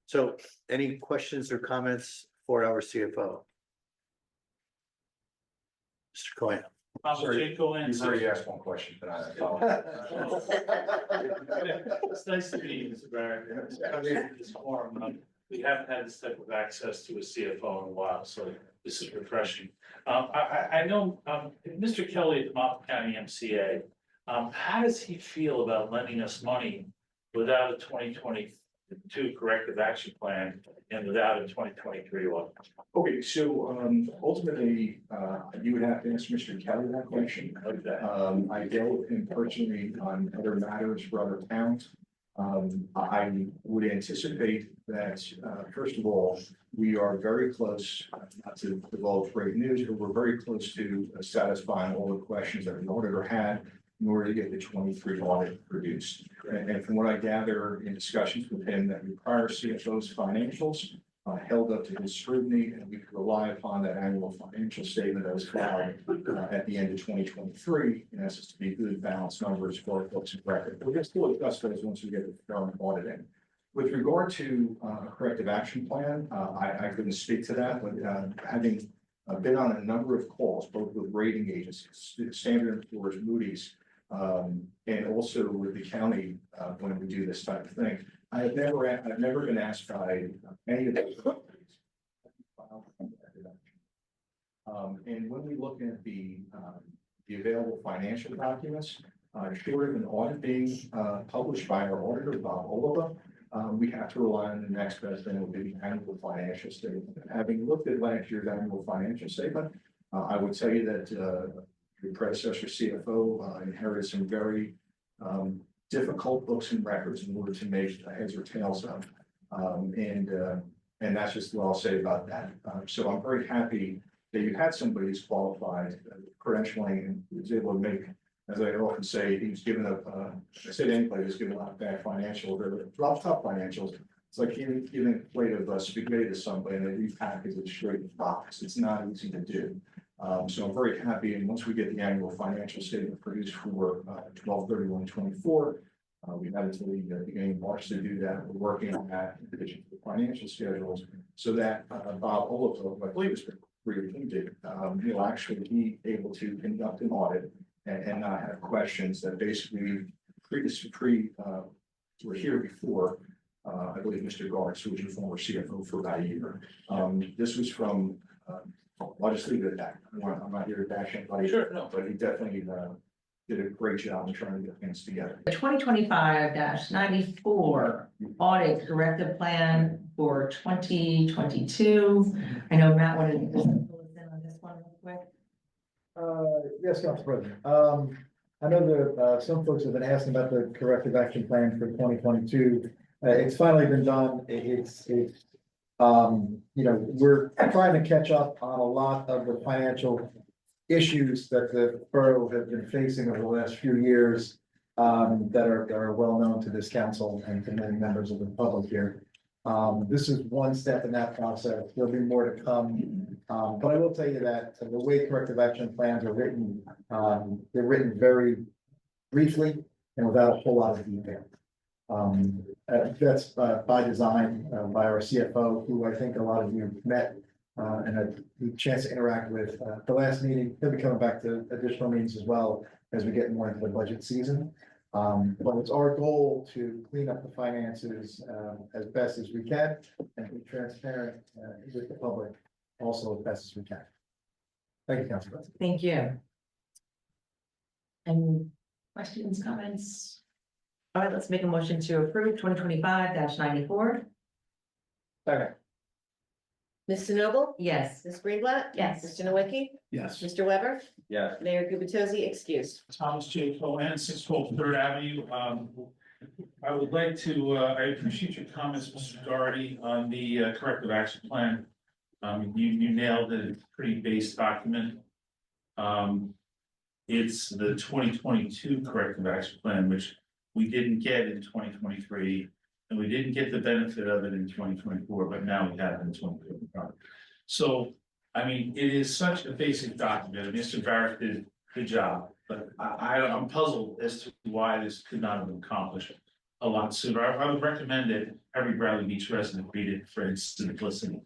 So any questions or comments for our CFO? Mr. Cohen. Jake Cohen. You already asked one question, but I. It's nice to meet you, Mr. Barrett. This forum, we haven't had this type of access to a CFO in a while, so this is refreshing. I know, Mr. Kelly at the Montgomery County MCA, how does he feel about lending us money without a 2022 corrective action plan and without a 2023 one? Okay, so ultimately, you would have to ask Mr. Kelly that question. Okay. I dealt with him personally on other matters for other towns. I would anticipate that, first of all, we are very close, not to divulge great news, but we're very close to satisfying all the questions that the auditor had in order to get the 23 audit produced. And from what I gather in discussions with him, that the prior CFO's financials held up to his scrutiny, and we could rely upon that annual financial statement that was filed at the end of 2023, in essence, to be good balanced numbers for our books and record. We're going to still discuss those once we get the government audit in. With regard to a corrective action plan, I couldn't speak to that, but having been on a number of calls, both with rating agencies, Standard & Poor's, Moody's, and also with the county when we do this type of thing, I've never been asked by any of those companies. And when we look at the available financial documents, short of an audit being published by our auditor, Bob Oliva, we have to rely on the next best thing, would be the annual financial statement. Having looked at last year's annual financial statement, I would tell you that your predecessor CFO inherited some very difficult books and records in order to make heads or tails of. And that's just what I'll say about that. So I'm very happy that you had somebody who's qualified, credentialing, and was able to make, as I often say, he was given I said anybody who's given a lot of bad financials, or tough financials. It's like giving a plate of spaghetti to somebody and they repackage it straight in the box. It's not easy to do. So I'm very happy, and once we get the annual financial statement produced for 12/31/24, we have until the beginning of March to do that. We're working on that in addition to the financial schedules, so that Bob Oliver, who I believe is appointed, he'll actually be able to conduct an audit and not have questions that basically were here before. I believe Mr. Gartz, who was your former CFO for about a year. This was from. I'll just leave it at that. I'm not here to bash anybody. Sure, no. But he definitely did a great job in trying to get things together. The 2025-94 audit corrective plan for 2022. I know Matt wanted to fill us in on this one real quick. Yes, Council President. I know that some folks have been asking about the corrective action plan for 2022. It's finally been done. We're trying to catch up on a lot of the financial issues that the borough has been facing over the last few years that are well known to this council and to many members of the public here. This is one step in that process. There'll be more to come. But I will tell you that the way corrective action plans are written, they're written very briefly and without a whole lot of detail. That's by design by our CFO, who I think a lot of you met and had the chance to interact with the last meeting. He'll be coming back to additional meetings as well as we get more into the budget season. But it's our goal to clean up the finances as best as we can and be transparent with the public also as best as we can. Thank you, Council President. Thank you. Any questions, comments? All right, let's make a motion to approve 2025-94. Okay. Mr. Noble? Yes. Ms. Greenblatt? Yes. Mr. Nowicki? Yes. Mr. Weber? Yes. Mayor Gubitosi excused. Thomas J. Cohen, 612 Third Avenue. I would like to, I appreciate your comments, Mr. Doherty, on the corrective action plan. You nailed it. It's a pretty base document. It's the 2022 corrective action plan, which we didn't get in 2023, and we didn't get the benefit of it in 2024, but now we have it in 2025. So, I mean, it is such a basic document. Mr. Barrett did a good job, but I'm puzzled as to why this could not have been accomplished a lot sooner. I would recommend it every Bradley Beach resident read it for instant listening.